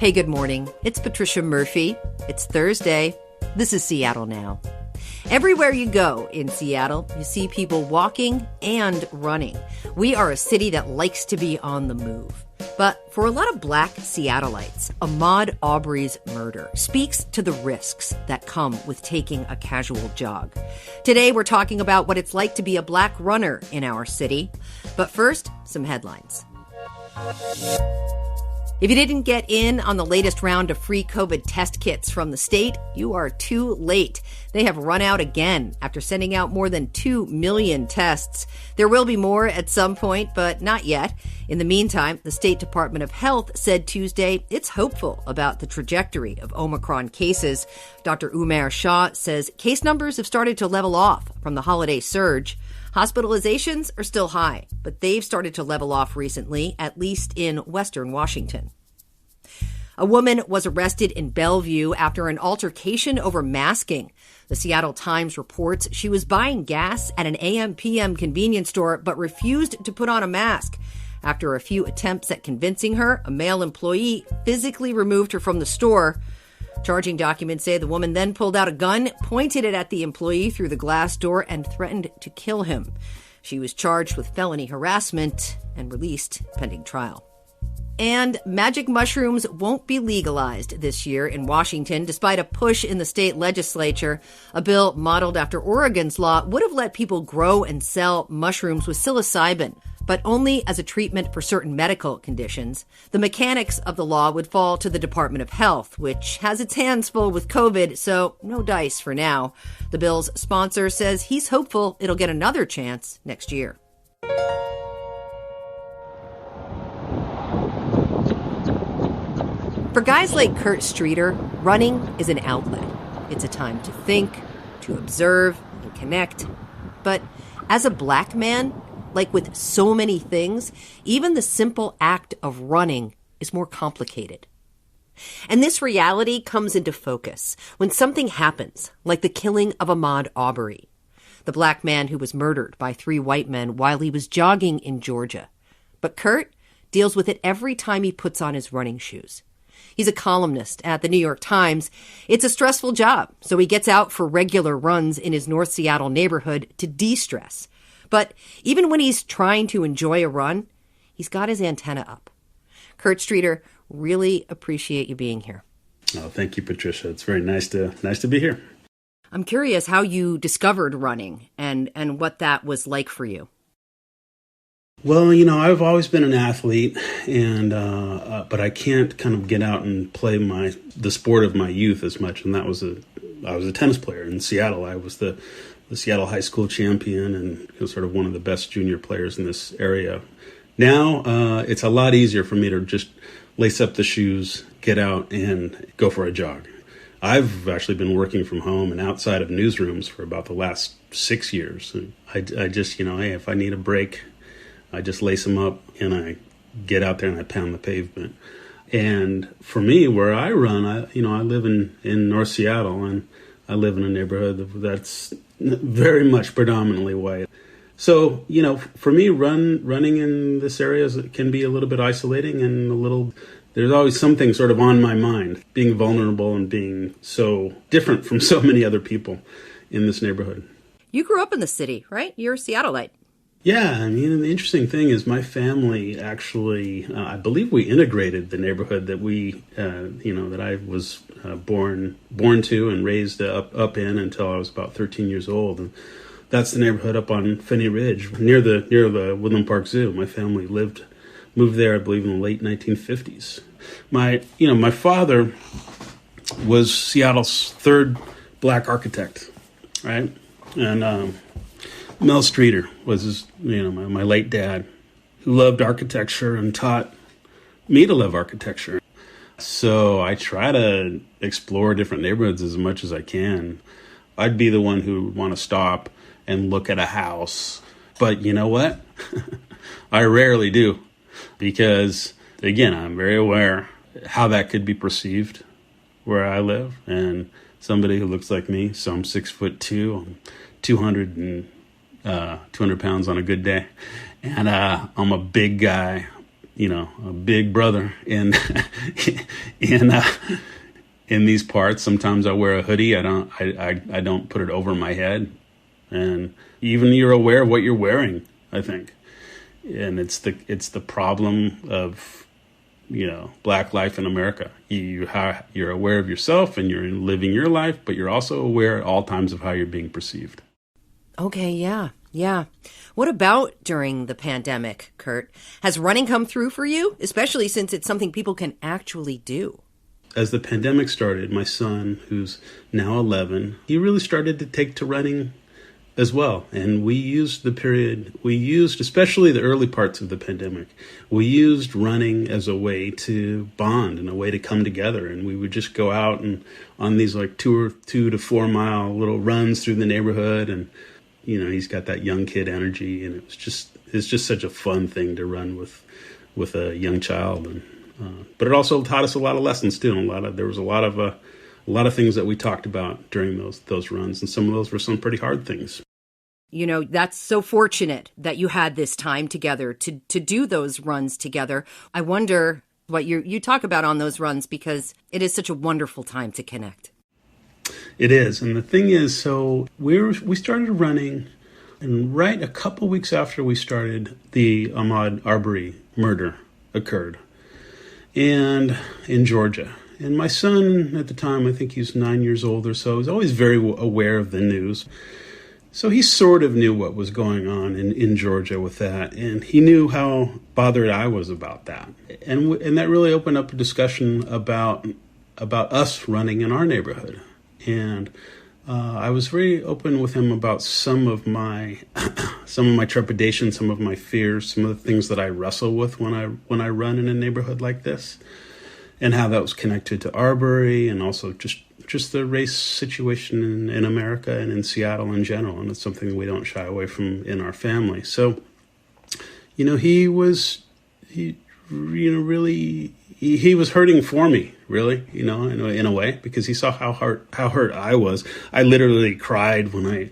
Hey, good morning. It's Patricia Murphy. It's Thursday. This is Seattle Now. Everywhere you go in Seattle, you see people walking and running. We are a city that likes to be on the move. But for a lot of Black Seattleites, Ahmaud Arbery's murder speaks to the risks that come with taking a casual jog. Today, we're talking about what it's like to be a Black runner in our city. But first, some headlines. If you didn't get in on the latest round of free COVID test kits from the state, you are too late. They have run out again after sending out more than 2 million tests. There will be more at some point, but not yet. In the meantime, the State Department of Health said Tuesday it's hopeful about the trajectory of Omicron cases. Dr. Umair Shah says case numbers have started to level off from the holiday surge. Hospitalizations are still high, but they've started to level off recently, at least in Western Washington. A woman was arrested in Bellevue after an altercation over masking. The Seattle Times reports she was buying gas at an AM/PM convenience store but refused to put on a mask. After a few attempts at convincing her, a male employee physically removed her from the store. Charging documents say the woman then pulled out a gun, pointed it at the employee through the glass door, and threatened to kill him. She was charged with felony harassment and released pending trial. And magic mushrooms won't be legalized this year in Washington, despite a push in the state legislature. A bill modeled after Oregon's law would have let people grow and sell mushrooms with psilocybin, but only as a treatment for certain medical conditions. The mechanics of the law would fall to the Department of Health, which has its hands full with COVID, so no dice for now. The bill's sponsor says he's hopeful it'll get another chance next year. For guys like Kurt Streeter, running is an outlet. It's a time to think, to observe, and connect. But as a Black man, like with so many things, even the simple act of running is more complicated. And this reality comes into focus when something happens, like the killing of Ahmaud Arbery, the Black man who was murdered by 3 white men while he was jogging in Georgia. But Kurt deals with it every time he puts on his running shoes. He's a columnist at the New York Times. It's a stressful job, so he gets out for regular runs in his North Seattle neighborhood to de-stress. But even when he's trying to enjoy a run, he's got his antenna up. Kurt Streeter, really appreciate you being here. Oh, thank you, Patricia. It's very nice to be here. I'm curious how you discovered running and what that was like for you. Well, I've always been an athlete, and but I can't kind of get out and play the sport of my youth as much. And I was a tennis player in Seattle. I was the Seattle high school champion and sort of one of the best junior players in this area. Now it's a lot easier for me to just lace up the shoes, get out, and go for a jog. I've actually been working from home and outside of newsrooms for about the last 6 years. I just, hey, if I need a break, I just lace them up and I get out there and I pound the pavement. And for me, where I run, I live in North Seattle, and I live in a neighborhood that's very much predominantly white. So, for me, running in this area can be a little bit isolating and there's always something sort of on my mind, being vulnerable and being so different from so many other people in this neighborhood. You grew up in the city, right? You're a Seattleite. Yeah, the interesting thing is my family actually, I believe we integrated the neighborhood that that I was born to and raised up in until I was about 13 years old. And that's the neighborhood up on Finney Ridge, near the Woodland Park Zoo. My family moved there, I believe, in the late 1950s. My father was Seattle's third Black architect, right? And Mel Streeter was my late dad, who loved architecture and taught me to love architecture. So I try to explore different neighborhoods as much as I can. I'd be the one who would want to stop and look at a house. But you know what? I rarely do, because, again, I'm very aware how that could be perceived where I live. And somebody who looks like me, so I'm 6'2", I'm 200 pounds on a good day. And I'm a big guy, a big brother in in in these parts. Sometimes I wear a hoodie. I don't put it over my head, and even you're aware of what you're wearing, I think. And it's the problem of Black life in America. You're aware of yourself and you're living your life, but you're also aware at all times of how you're being perceived. Okay, yeah. What about during the pandemic, Kurt? Has running come through for you, especially since it's something people can actually do? As the pandemic started, my son, who's now 11, he really started to take to running as well. And we used, especially the early parts of the pandemic, we used running as a way to bond and a way to come together. And we would just go out and on these like 2 to 4 mile little runs through the neighborhood. And, he's got that young kid energy, and it's just such a fun thing to run with a young child. And, but it also taught us a lot of lessons too. And there was a lot of things that we talked about during those runs, and some of those were some pretty hard things. That's so fortunate that you had this time together to do those runs together. I wonder what you talk about on those runs, because it is such a wonderful time to connect. It is. And the thing is, so we started running, and right a couple weeks after we started, the Ahmaud Arbery murder occurred, and in Georgia. And my son at the time, I think he was 9 years old or so, was always very aware of the news. So he sort of knew what was going on in Georgia with that, and he knew how bothered I was about that. And that really opened up a discussion about us running in our neighborhood. And I was very open with him about some of my trepidation, some of my fears, some of the things that I wrestle with when I run in a neighborhood like this, and how that was connected to Arbery, and also just the race situation in America and in Seattle in general. And it's something we don't shy away from in our family. So, he was hurting for me, really, in a way, because he saw how hurt I was. I literally cried when I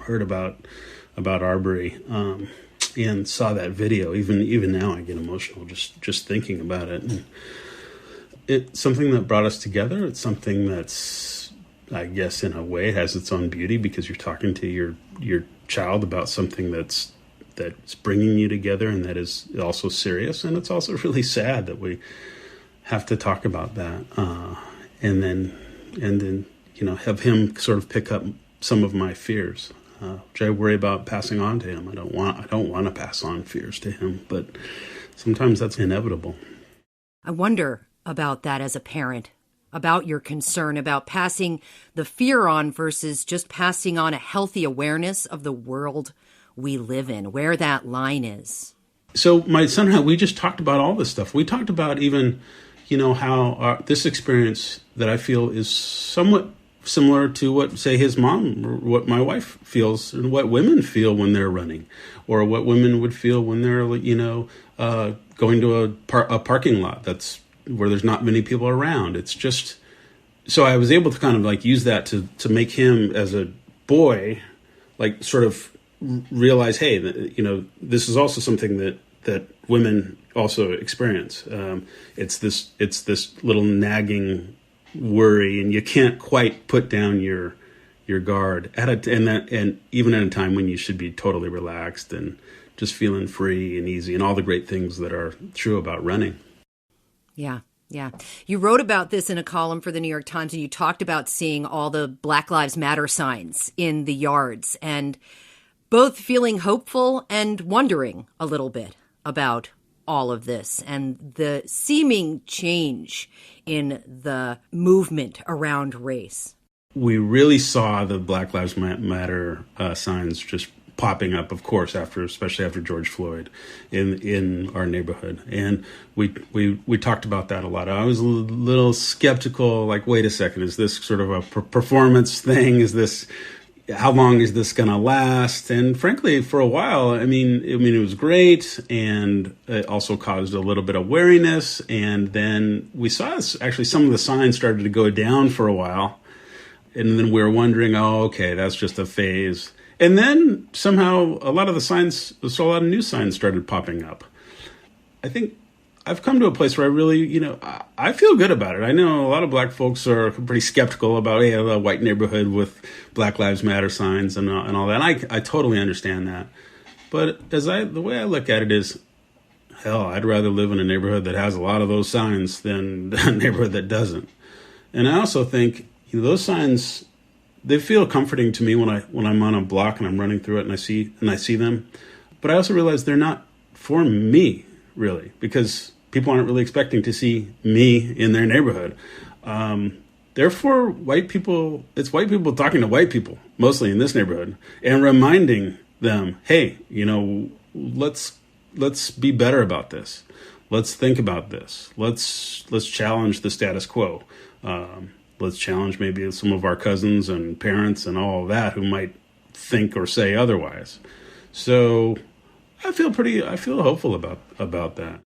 heard about Arbery, and saw that video. Even now I get emotional just thinking about it. And it's something that brought us together. It's something that's, I guess, in a way has its own beauty, because you're talking to your child about something that's bringing you together, and that is also serious. And it's also really sad that we have to talk about that, and then have him sort of pick up some of my fears, which I worry about passing on to him. I don't want to pass on fears to him, but sometimes that's inevitable. I wonder about that as a parent, about your concern about passing the fear on versus just passing on a healthy awareness of the world we live in, where that line is. So my son and I, we just talked about all this stuff. We talked about even, how this experience that I feel is somewhat similar to what, say, his mom, or what my wife feels, and what women feel when they're running, or what women would feel when they're, going to a parking lot that's where there's not many people around. It's just, so I was able to kind of use that to make him, as a boy, sort of realize, hey, this is also something that women also experience. It's this little nagging worry, and you can't quite put down your guard and even at a time when you should be totally relaxed and just feeling free and easy, and all the great things that are true about running. Yeah. You wrote about this in a column for the New York Times, and you talked about seeing all the Black Lives Matter signs in the yards, and both feeling hopeful and wondering a little bit about all of this and the seeming change in the movement around race. We really saw the Black Lives Matter signs just popping up, of course, especially after George Floyd in our neighborhood. And we talked about that a lot. I was a little skeptical, wait a second, is this sort of a performance thing? How long is this going to last? And frankly, for a while, it was great, and it also caused a little bit of wariness. And then we saw actually some of the signs started to go down for a while. And then we were wondering, okay, that's just a phase. And then somehow a lot of new signs started popping up. I think I've come to a place where I really, I feel good about it. I know a lot of black folks are pretty skeptical about, hey, a white neighborhood with Black Lives Matter signs and all that. And I totally understand that. But the way I look at it is, hell, I'd rather live in a neighborhood that has a lot of those signs than a neighborhood that doesn't. And I also think those signs, they feel comforting to me when I'm on a block and I'm running through it and I see them. But I also realize they're not for me, really, because people aren't really expecting to see me in their neighborhood. Therefore, white people, it's white people talking to white people, mostly in this neighborhood, and reminding them, hey, let's be better about this. Let's think about this. Let's challenge the status quo. Let's challenge maybe some of our cousins and parents and all of that who might think or say otherwise. So I feel hopeful about that.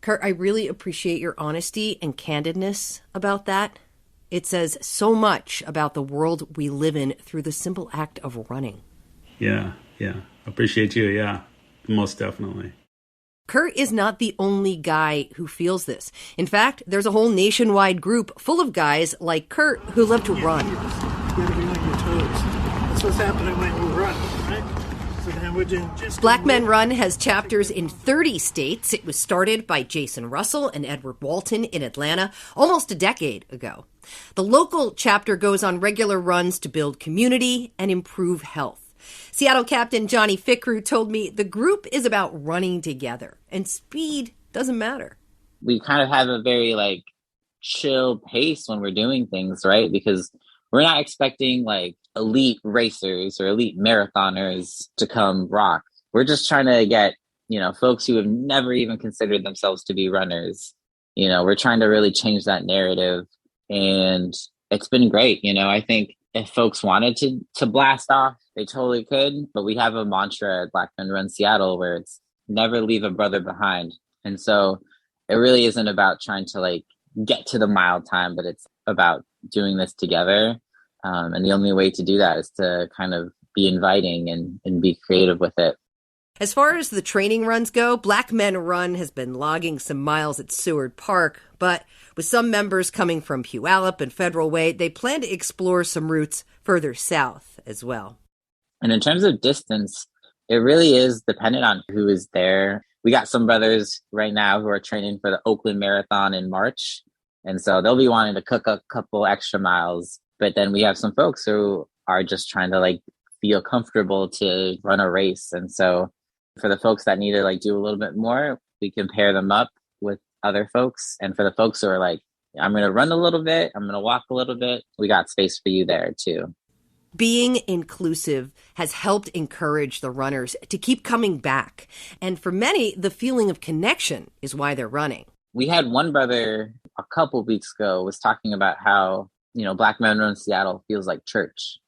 Kurt, I really appreciate your honesty and candidness about that. It says so much about the world we live in through the simple act of running. Yeah. Appreciate you. Yeah, most definitely. Kurt is not the only guy who feels this. In fact, there's a whole nationwide group full of guys like Kurt who love to run. You gotta be on your toes. That's what's happening when you run, right? So then we're doing just Black Men Run has chapters in 30 states. It was started by Jason Russell and Edward Walton in Atlanta almost a decade ago. The local chapter goes on regular runs to build community and improve health. Seattle Captain Johnny Fikru told me the group is about running together, and speed doesn't matter. We kind of have a very chill pace when we're doing things, right? Because we're not expecting elite racers or elite marathoners to come rock. We're just trying to get, folks who have never even considered themselves to be runners. We're trying to really change that narrative, and it's been great. I think if folks wanted to blast off, they totally could. But we have a mantra at Black Men Run Seattle where it's never leave a brother behind. And so it really isn't about trying to get to the mile time, but it's about doing this together. And the only way to do that is to kind of be inviting and be creative with it. As far as the training runs go, Black Men Run has been logging some miles at Seward Park, but with some members coming from Puyallup and Federal Way, they plan to explore some routes further south as well. And in terms of distance, it really is dependent on who is there. We got some brothers right now who are training for the Oakland Marathon in March. And so they'll be wanting to cook a couple extra miles. But then we have some folks who are just trying to feel comfortable to run a race. And so for the folks that need to do a little bit more, we can pair them up with other folks. And for the folks who are I'm going to run a little bit, I'm going to walk a little bit, we got space for you there too. Being inclusive has helped encourage the runners to keep coming back. And for many, the feeling of connection is why they're running. We had one brother a couple weeks ago was talking about how, Black Men Run Seattle feels like church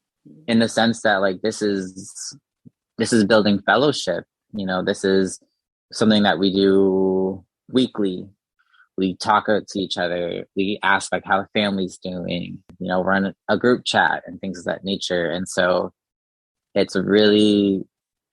in the sense that this is building fellowship. This is something that we do weekly. We talk to each other. We ask how the family's doing. We're in a group chat and things of that nature. And so it's a really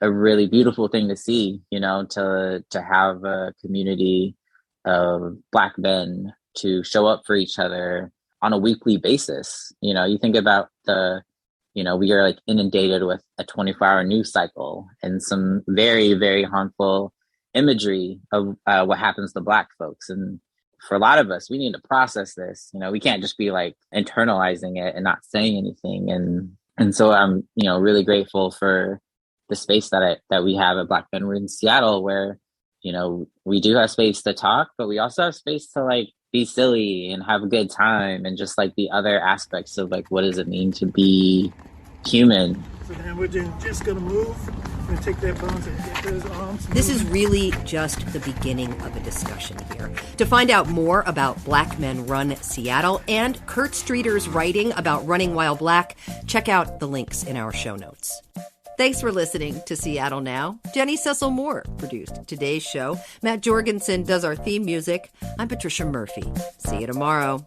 beautiful thing to see, to have a community of Black men to show up for each other on a weekly basis. You think about we are inundated with a 24-hour news cycle and some very, very harmful imagery of what happens to Black folks. And for a lot of us, we need to process this. We can't just be internalizing it and not saying anything. And so I'm, really grateful for the space that we have at Black Men Run Seattle, where, we do have space to talk, but we also have space to be silly and have a good time, and just the other aspects of what does it mean to be human. So then we're just going to move. We're going to take that bones and get those arms. This is really just the beginning of a discussion here. To find out more about Black Men Run Seattle and Kurt Streeter's writing about running while Black, check out the links in our show notes. Thanks for listening to Seattle Now. Jenny Cecil Moore produced today's show. Matt Jorgensen does our theme music. I'm Patricia Murphy. See you tomorrow.